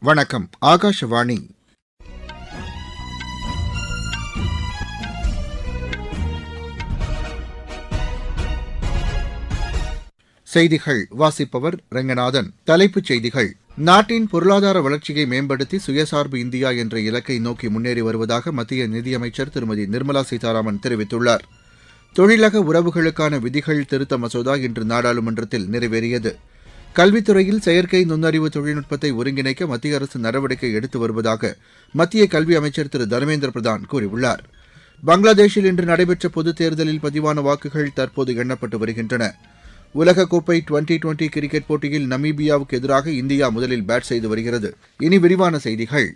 வணக்கம். ஆகாஷவாணி. செய்திகள் வாசிப்பவர் ரெங்கநாதன். தலைப்புச் செய்திகள். நாட்டின் பொருளாதார வளர்ச்சியை மேம்படுத்தி சுயசார்பு இந்தியா என்ற இலக்கை நோக்கி முன்னேறி வருவதாக மத்திய நிதியமைச்சர் திருமதி நிர்மலா சீதாராமன் தெரிவித்துள்ளார். தொழிலக உறவுகளுக்கான விதிகள் திருத்த மசோதா இன்று நாடாளுமன்றத்தில் நிறைவேறியது. கல்வித்துறையில் செயற்கை நுண்ணறிவு தொழில்நுட்பத்தை ஒருங்கிணைக்க மத்திய அரசு நடவடிக்கை எடுத்து வருவதாக மத்திய கல்வி அமைச்சர் திரு தர்மேந்திர பிரதான் கூறியுள்ளார். பங்களாதேஷில் இன்று நடைபெற்ற பொதுத் தேர்தலில் பதிவான வாக்குகள் தற்போது எண்ணப்பட்டு வருகின்றன. உலகக்கோப்பை டுவெண்டி கிரிக்கெட் போட்டியில் நமீபியாவுக்கு எதிராக இந்தியா முதலில் பேட் செய்து வருகிறது. இனி விரிவான செய்திகள்.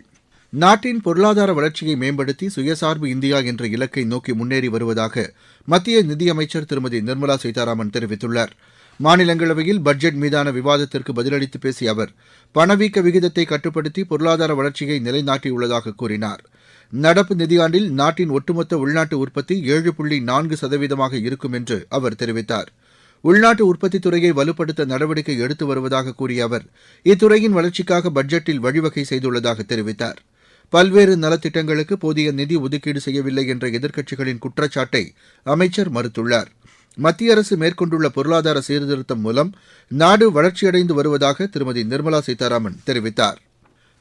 நாட்டின் பொருளாதார வளர்ச்சியை மேம்படுத்தி சுயசார்பு இந்தியா என்ற இலக்கை நோக்கி முன்னேறி வருவதாக மத்திய நிதியமைச்சர் திருமதி நிர்மலா சீதாராமன் தெரிவித்துள்ளார். மாநிலங்களவையில் பட்ஜெட் மீதான விவாதத்திற்கு பதிலளித்து பேசிய அவர், பணவீக்க விகிதத்தை கட்டுப்படுத்தி பொருளாதார வளர்ச்சியை நிலைநாட்டியுள்ளதாக கூறினார். நடப்பு நிதியாண்டில் நாட்டின் ஒட்டுமொத்த உள்நாட்டு உற்பத்தி 7.4% இருக்கும் என்று அவர் தெரிவித்தார். உள்நாட்டு உற்பத்தித் துறையை வலுப்படுத்த நடவடிக்கை எடுத்து வருவதாக கூறிய அவர், இத்துறையின் வளர்ச்சிக்காக பட்ஜெட்டில் வழிவகை செய்துள்ளதாக தெரிவித்தார். பல்வேறு நலத்திட்டங்களுக்கு போதிய நிதி ஒதுக்கீடு செய்யவில்லை என்ற எதிர்க்கட்சிகளின் குற்றச்சாட்டை அமைச்சர் மறுத்துள்ளார். மத்திய அரசு மேற்கொண்டுள்ள பொருளாதார சீர்திருத்தம் மூலம் நாடு வளர்ச்சியடைந்து வருவதாக திருமதி நிர்மலா சீதாராமன் தெரிவித்தார்.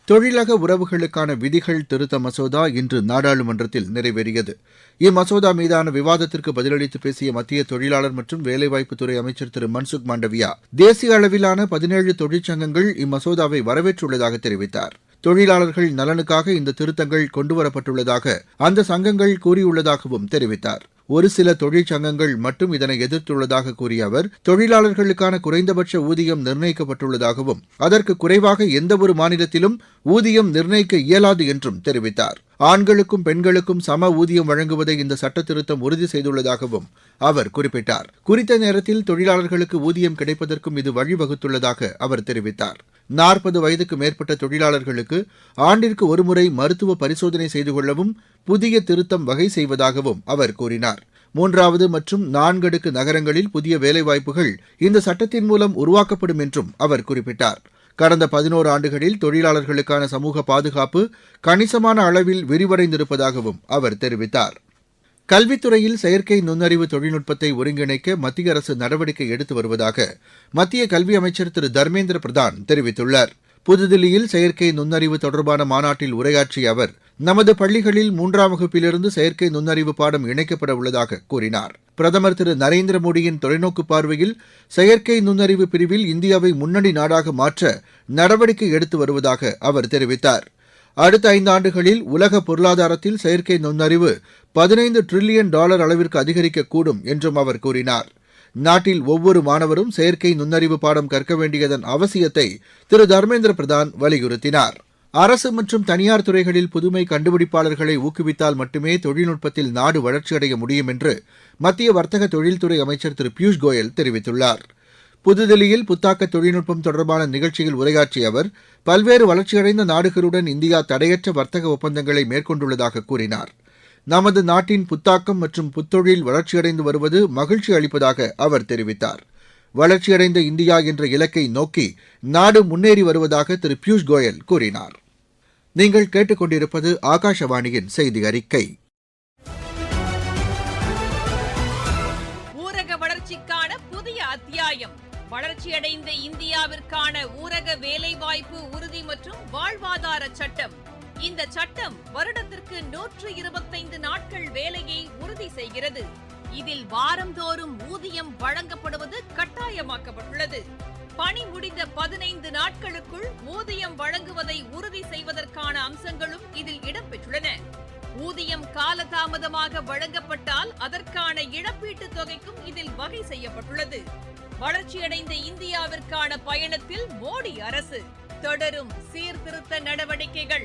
தொழிலக உறவுகளுக்கான விதிகள் திருத்த மசோதா இன்று நாடாளுமன்றத்தில் நிறைவேறியது. இம்மசோதா மீதான விவாதத்திற்கு பதிலளித்து பேசிய மத்திய தொழிலாளர் மற்றும் வேலைவாய்ப்புத்துறை அமைச்சர் திரு மன்சுக் மாண்டவியா, தேசிய அளவிலான 17 தொழிற்சங்கங்கள் இம்மசோதாவை வரவேற்றுள்ளதாக தெரிவித்தார். தொழிலாளர்கள் நலனுக்காக இந்த திருத்தங்கள் கொண்டுவரப்பட்டுள்ளதாக அந்த சங்கங்கள் கூறியுள்ளதாகவும் தெரிவித்தார். ஒரு சில தொழிற்சங்கங்கள் மட்டும் இதனை எதிர்த்துள்ளதாக கூறிய அவர், தொழிலாளர்களுக்கான குறைந்தபட்ச ஊதியம் நிர்ணயிக்கப்பட்டுள்ளதாகவும் அதற்கு குறைவாக எந்தவொரு மாநிலத்திலும் ஊதியம் நிர்ணயிக்க இயலாது என்றும் தெரிவித்தார். ஆண்களுக்கும் பெண்களுக்கும் சம ஊதியம் வழங்குவதை இந்த சட்ட திருத்தம் உறுதி செய்துள்ளதாகவும் அவர் குறிப்பிட்டார். குறித்த நேரத்தில் தொழிலாளர்களுக்கு ஊதியம் கிடைப்பதற்கும் இது வழிவகுத்துள்ளதாக அவர் தெரிவித்தார். 40 வயதுக்கு மேற்பட்ட தொழிலாளர்களுக்கு ஆண்டிற்கு ஒருமுறை மருத்துவ பரிசோதனை செய்து கொள்ளவும் புதிய திருத்தம் வகை செய்வதாகவும் அவர் கூறினார். 3வது மற்றும் 4 அடுக்கு நகரங்களில் புதிய வேலைவாய்ப்புகள் இந்த சட்டத்தின் மூலம் உருவாக்கப்படும் என்றும் அவர் குறிப்பிட்டார். கடந்த 11 ஆண்டுகளில் தொழிலாளர்களுக்கான சமூக பாதுகாப்பு கணிசமான அளவில் விரிவடைந்திருப்பதாகவும் அவர் தெரிவித்தார். கல்வித்துறையில் செயற்கை நுண்ணறிவு தொழில்நுட்பத்தை ஒருங்கிணைக்க மத்திய அரசு நடவடிக்கை எடுத்து வருவதாக மத்திய கல்வி அமைச்சர் திரு தர்மேந்திர பிரதான் தெரிவித்துள்ளார். புதுதில்லியில் செயற்கை நுண்ணறிவு தொடர்பான மாநாட்டில் உரையாற்றிய அவர், நமது பள்ளிகளில் 3ஆம் வகுப்பிலிருந்து செயற்கை நுண்ணறிவு பாடம் இணைக்கப்பட உள்ளதாக கூறினார். பிரதமர் திரு நரேந்திர மோடியின் தொலைநோக்கு பார்வையில் செயற்கை நுண்ணறிவு பிரிவில் இந்தியாவை முன்னணி நாடாக மாற்ற நடவடிக்கை எடுத்து வருவதாக அவர் தெரிவித்தார். அடுத்த 5 ஆண்டுகளில் உலக பொருளாதாரத்தில் செயற்கை நுண்ணறிவு $15 டிரில்லியன் அளவிற்கு அதிகரிக்கக்கூடும் என்றும் அவர் கூறினார். நாட்டில் ஒவ்வொரு மாணவரும் செயற்கை நுண்ணறிவு பாடம் கற்க வேண்டியதன் அவசியத்தை திரு தர்மேந்திர பிரதான் வலியுறுத்தினார். அரசு மற்றும் தனியார் துறைகளில் புதுமை கண்டுபிடிப்பாளர்களை ஊக்குவித்தால் மட்டுமே தொழில்நுட்பத்தில் நாடு வளர்ச்சியடைய முடியும் என்று மத்திய வர்த்தக தொழில்துறை அமைச்சர் திரு பியூஷ் கோயல் தெரிவித்துள்ளார். புதுதில்லியில் புத்தாக்க தொழில்நுட்பம் தொடர்பான நிகழ்ச்சியில் உரையாற்றிய அவர், பல்வேறு வளர்ச்சியடைந்த நாடுகளுடன் இந்தியா தடையற்ற வர்த்தக ஒப்பந்தங்களை மேற்கொண்டுள்ளதாக கூறினார். நமது நாட்டின் புத்தாக்கம் மற்றும் புத்தொழில் வளர்ச்சியடைந்து வருவது மகிழ்ச்சி அளிப்பதாக அவர் தெரிவித்தார். வளர்ச்சியடைந்த இந்தியா என்ற இலக்கை நோக்கி நாடு முன்னேறி வருவதாக திரு பியூஷ் கோயல் கூறினார். நீங்கள் கேட்டுக்கொண்டிருப்பது ஆகாஷவாணியின் செய்தி அறிக்கை. ஊரக வளர்ச்சிக்கான புதிய அத்தியாயம். வளர்ச்சியடைந்த இந்தியாவிற்கான ஊரக வேலைவாய்ப்பு உறுதி மற்றும் வாழ்வாதார சட்டம். இந்த சட்டம் வருடத்திற்கு 125 நாட்கள் வேலையை உறுதி செய்கிறது. இதில் வாரந்தோறும் ஊதியம் வழங்கப்படுவது கட்டாயமாக்கப்பட்டுள்ளது. பணி முடிந்த 15 நாட்களுக்குள் ஊதியம் வழங்குவதை உறுதி செய்வதற்கான அம்சங்களும் இதில் இடம்பெற்றுள்ளன. ஊதியம் காலதாமதமாக வழங்கப்பட்டால் அதற்கான இழப்பீட்டுத் தொகைக்கும் இதில் வகை செய்யப்பட்டுள்ளது. வளர்ச்சியடைந்த இந்தியாவிற்கான பயணத்தில் மோடி அரசு தொடரும் சீர்திருத்த நடவடிக்கைகள்.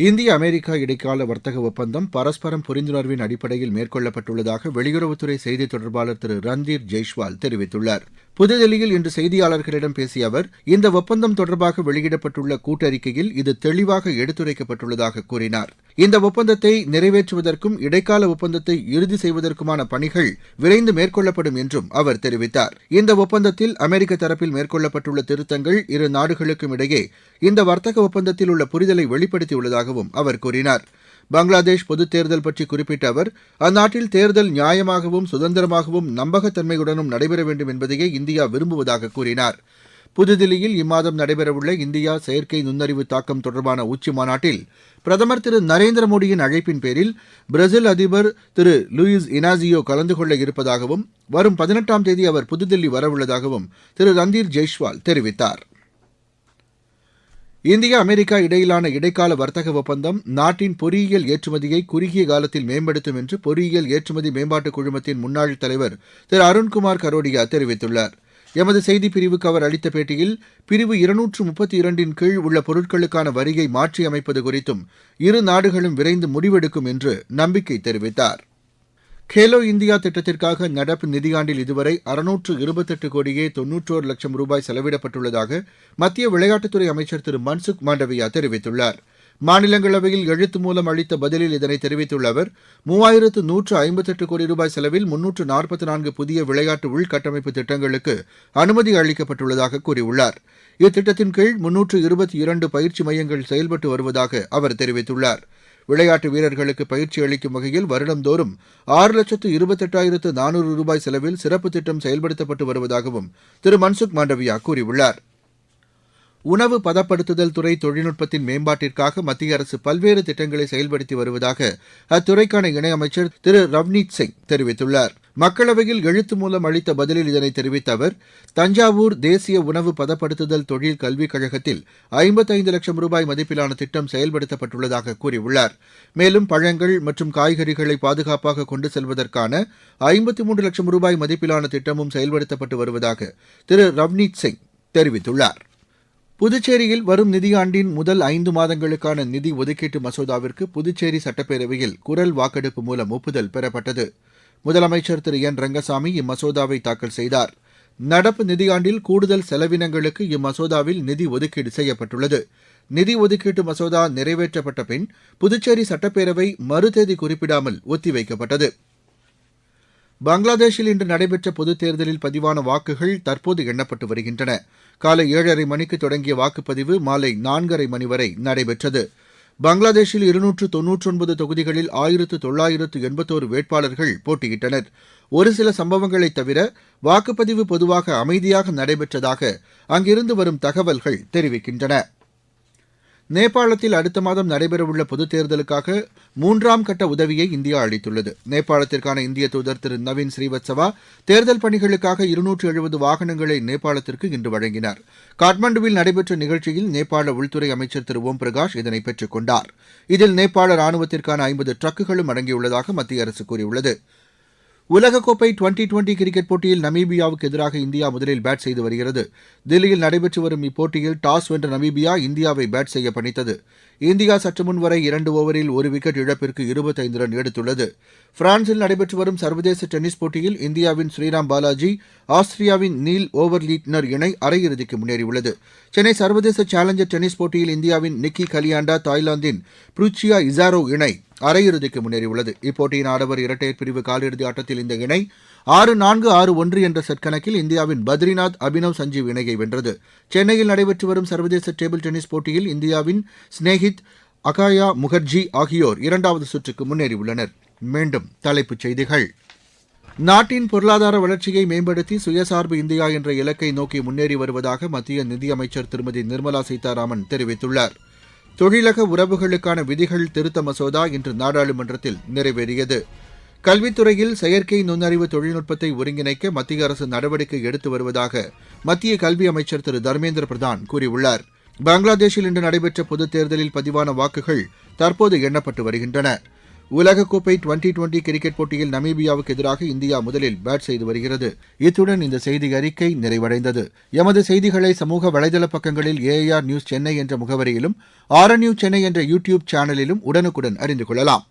இந்திய அமெரிக்கா இடைக்கால வர்த்தக ஒப்பந்தம் பரஸ்பரம் புரிந்துணர்வின் அடிப்படையில் மேற்கொள்ளப்பட்டுள்ளதாக வெளியுறவுத்துறை செய்தித் தொடர்பாளர் திரு ரந்தீர் ஜெய்ஷ்வால் தெரிவித்துள்ளார். புதுதில்லியில் இன்று செய்தியாளர்களிடம் பேசிய அவர், இந்த ஒப்பந்தம் தொடர்பாக வெளியிடப்பட்டுள்ள கூட்டறிக்கையில் இது தெளிவாக எடுத்துரைக்கப்பட்டுள்ளதாக கூறினார். இந்த ஒப்பந்தத்தை நிறைவேற்றுவதற்கும் இடைக்கால ஒப்பந்தத்தை இறுதி செய்வதற்குமான பணிகள் விரைந்து மேற்கொள்ளப்படும் என்றும் அவர் தெரிவித்தார். இந்த ஒப்பந்தத்தில் அமெரிக்க தரப்பில் மேற்கொள்ளப்பட்டுள்ள திருத்தங்கள் இரு நாடுகளுக்கும் இடையே இந்த வர்த்தக ஒப்பந்தத்தில் உள்ள புரிதலை வெளிப்படுத்தியுள்ளதாகவும் அவர் கூறினார். பங்களாதேஷ் பொதுத் தேர்தல் பற்றி குறிப்பிட்ட அவர், அந்நாட்டில் தேர்தல் நியாயமாகவும் சுதந்திரமாகவும் நம்பகத்தன்மையுடனும் நடைபெற வேண்டும் என்பதையே இந்தியா விரும்புவதாக கூறினார். புதுதில்லியில் இம்மாதம் நடைபெறவுள்ள இந்தியா செயற்கை நுண்ணறிவு தாக்கம் தொடர்பான உச்சி மாநாட்டில் பிரதமர் திரு நரேந்திர மோடியின் அழைப்பின் பேரில் பிரேசில் அதிபர் திரு லூயிஸ் இனாசியோ கலந்து கொள்ள இருப்பதாகவும் வரும் 18ஆம் தேதி அவர் புதுதில்லி வரவுள்ளதாகவும் திரு ரந்தீர் ஜெய்ஷ்வால் தெரிவித்தார். இந்தியா அமெரிக்கா இடையிலான இடைக்கால வர்த்தக ஒப்பந்தம் நாட்டின் பொறியியல் ஏற்றுமதியை குறுகிய காலத்தில் மேம்படுத்தும் என்று பொறியியல் ஏற்றுமதி மேம்பாட்டுக் குழுமத்தின் முன்னாள் தலைவர் திரு அருண்குமார் கரோடியா தெரிவித்துள்ளார். எமது செய்திப் பிரிவுக்கு அவர் அளித்த பேட்டியில், பிரிவு 232 கீழ் உள்ள பொருட்களுக்கான வரியை மாற்றியமைப்பது குறித்தும் இரு நாடுகளும் விரைந்து முடிவெடுக்கும் என்று நம்பிக்கை தெரிவித்தார். கேலோ இந்தியா திட்டத்திற்காக நடப்பு நிதியாண்டில் இதுவரை 628 கோடியே 91 லட்சம் ரூபாய் செலவிடப்பட்டுள்ளதாக மத்திய விளையாட்டுத்துறை அமைச்சர் திரு மன்சுக் மாண்டவியா தெரிவித்துள்ளார். மாநிலங்களவையில் எழுத்து மூலம் அளித்த பதிலில் இதனை தெரிவித்துள்ள அவர், 3158 கோடி ரூபாய் செலவில் 344 புதிய விளையாட்டு உள்கட்டமைப்பு திட்டங்களுக்கு அனுமதி அளிக்கப்பட்டுள்ளதாக கூறியுள்ளார். இத்திட்டத்தின் கீழ் 322 பயிற்சி மையங்கள் செயல்பட்டு வருவதாக அவர் தெரிவித்துள்ளார். விளையாட்டு வீரர்களுக்கு பயிற்சி அளிக்கும் வகையில் வருடந்தோறும் 6,28,400 ரூபாய் செலவில் சிறப்பு திட்டம் செயல்படுத்தப்பட்டு வருவதாகவும் திரு மன்சுக் மாண்டவியா கூறியுள்ளார். உணவு பதப்படுத்துதல் துறை தொழில்நுட்பத்தின் மேம்பாட்டிற்காக மத்திய அரசு பல்வேறு திட்டங்களை செயல்படுத்தி வருவதாக அத்துறைக்கான இணையமைச்சர் திரு ரவ்னீத் சிங் தெரிவித்துள்ளார். மக்களவையில் எழுத்து மூலம் அளித்த பதிலில் இதனை தெரிவித்த அவர், தஞ்சாவூர் தேசிய உணவு பதப்படுத்துதல் தொழில் கல்விக் கழகத்தில் 55 லட்சம் ரூபாய் மதிப்பிலான திட்டம் செயல்படுத்தப்பட்டுள்ளதாக கூறியுள்ளார். மேலும் பழங்கள் மற்றும் காய்கறிகளை பாதுகாப்பாக கொண்டு செல்வதற்கான 53 லட்சம் ரூபாய் மதிப்பிலான திட்டமும் செயல்படுத்தப்பட்டு வருவதாக திரு ரவ்னீத் சிங் தெரிவித்துள்ளார். புதுச்சேரியில் வரும் நிதியாண்டின் முதல் 5 மாதங்களுக்கான நிதி ஒதுக்கீட்டு மசோதாவிற்கு புதுச்சேரி சட்டப்பேரவையில் குரல் வாக்கெடுப்பு மூலம் ஒப்புதல் பெறப்பட்டது. முதலமைச்சர் திரு என் ரங்கசாமி இம்மசோதாவை தாக்கல் செய்தார். நடப்பு நிதியாண்டில் கூடுதல் செலவினங்களுக்கு இம்மசோதாவில் நிதி ஒதுக்கீடு செய்யப்பட்டுள்ளது. நிதி ஒதுக்கீட்டு மசோதா நிறைவேற்றப்பட்ட பின் புதுச்சேரி சட்டப்பேரவை மறுதேதி குறிப்பிடாமல் ஒத்திவைக்கப்பட்டது. பங்களாதேஷில் இன்று நடைபெற்ற பொதுத் தேர்தலில் பதிவான வாக்குகள் தற்போது எண்ணப்பட்டு வருகின்றன. காலை 7:30 மணிக்கு தொடங்கிய வாக்குப்பதிவு மாலை 4:30 மணி வரை நடைபெற்றது. பங்களாதேஷில் 299 தொகுதிகளில் 1981 வேட்பாளர்கள் போட்டியிட்டனர். ஒரு சில சம்பவங்களைத் தவிர வாக்குப்பதிவு பொதுவாக அமைதியாக நடைபெற்றதாக அங்கிருந்து வரும் தகவல்கள் தெரிவிக்கின்றன. நேபாளத்தில் அடுத்த மாதம் நடைபெறவுள்ள பொதுத் தேர்தலுக்காக 3ஆம் கட்ட உதவியை இந்தியா அளித்துள்ளது. நேபாளத்திற்கான இந்திய தூதர் திரு நவீன் ஸ்ரீவத்சவா தேர்தல் பணிகளுக்காக 270 வாகனங்களை நேபாளத்திற்கு இன்று வழங்கினார். காட்மாண்டுவில் நடைபெற்ற நிகழ்ச்சியில் நேபாள உள்துறை அமைச்சர் திரு ஓம் பிரகாஷ் இதனை பெற்றுக் கொண்டார். இதில் நேபாள ராணுவத்திற்கான 50 ட்ரக்குகளும் அடங்கியுள்ளதாக மத்திய அரசு கூறியுள்ளது. உலகக்கோப்பை டுவெண்டி கிரிக்கெட் போட்டியில் நமீபியாவுக்கு எதிராக இந்தியா முதலில் பேட் செய்து வருகிறது. தில்லியில் நடைபெற்று வரும் இப்போட்டியில் டாஸ் வென்ற நமீபியா இந்தியாவை பேட் செய்ய பணித்தது. இந்தியா சற்று முன் வரை 2 ஓவரில் 1 விக்கெட் இழப்பிற்கு 25 ரன் எடுத்துள்ளது. பிரான்சில் நடைபெற்று வரும் சர்வதேச டென்னிஸ் போட்டியில் இந்தியாவின் ஸ்ரீராம் பாலாஜி, ஆஸ்திரியாவின் நீல் ஓவர்லீட்னர் இணை அரையிறுதிக்கு முன்னேறியுள்ளது. சென்னை சர்வதேச சேலஞ்சர் டென்னிஸ் போட்டியில் இந்தியாவின் நிக்கி கலியாண்டா, தாய்லாந்தின் ப்ரூச்சியா இசாரோ இணை அரையிறுதிக்கு முன்னேறியுள்ளது. இப்போட்டியின் ஆடவர் இரட்டையர் பிரிவு காலிறுதி ஆட்டத்தில் இந்த இணை 6-4, 6-1 என்ற செட் கணக்கில் இந்தியாவின் பத்ரிநாத் அபினவ் சஞ்சீவ் இணையை வென்றது. சென்னையில் நடைபெற்று வரும் சர்வதேச டேபிள் டென்னிஸ் போட்டியில் இந்தியாவின் ஸ்னேஹித், அகாயா முகர்ஜி ஆகியோர் 2வது சுற்றுக்கு முன்னேறியுள்ளனர். மீண்டும் தலைப்புச் செய்திகள். நாட்டின் பொருளாதார வளர்ச்சியை மேம்படுத்தி சுயசார்பு இந்தியா என்ற இலக்கை நோக்கி முன்னேறி வருவதாக மத்திய நிதியமைச்சர் திருமதி நிர்மலா சீதாராமன் தெரிவித்துள்ளார். தொழிலக உறவுகளுக்கான விதிகள் திருத்த மசோதா இன்று நாடாளுமன்றத்தில் நிறைவேறியது. கல்வித்துறையில் செயற்கை நுண்ணறிவு தொழில்நுட்பத்தை ஒருங்கிணைக்க மத்திய அரசு நடவடிக்கை எடுத்து வருவதாக மத்திய கல்வி அமைச்சர் திரு தர்மேந்திர பிரதான் கூறியுள்ளார். பங்களாதேஷில் இன்று நடைபெற்ற பொதுத் தேர்தலில் பதிவான வாக்குகள் தற்போது எண்ணப்பட்டு வருகின்றன. உலகக்கோப்பை டுவெண்டி கிரிக்கெட் போட்டியில் நமீபியாவுக்கு எதிராக இந்தியா முதலில் பேட் செய்து வருகிறது. இத்துடன் இந்த செய்தி அறிக்கை நிறைவடைந்தது. எமது செய்திகளை சமூக வலைதள பக்கங்களில் AIR நியூஸ் சென்னை என்ற முகவரியிலும் RNU சென்னை என்ற யூடியூப் சேனலிலும் உடனுக்குடன் அறிந்து கொள்ளலாம்.